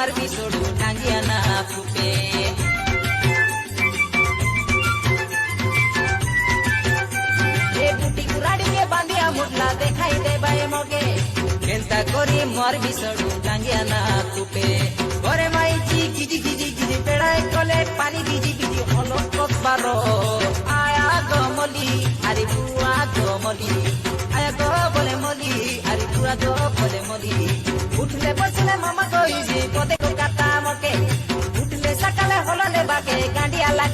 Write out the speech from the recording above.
মারবি সড়ু টাঙ্গিয়া না ফুটে বুটি কুড়াড়িকে বাঁধিয়া মুটলা দেখাই দেবাই মগে কেনতা করি মারবি সড়ু টাঙ্গিয়া না ফুটে ঘরে মাইছি গিজি গিজি গিজি বেড়ায় কলে পানি ভিজি ভিজি অলক বারো আয়া গমলি আরে বুয়া গমলি আয়া গো বলে মলি আরে বুয়া গো বলে মলি উঠলে বসলে মামা কইছি পদে কলকাতা মকে উঠলে সকালে হললে বাকে গাঁডিয়া লাগ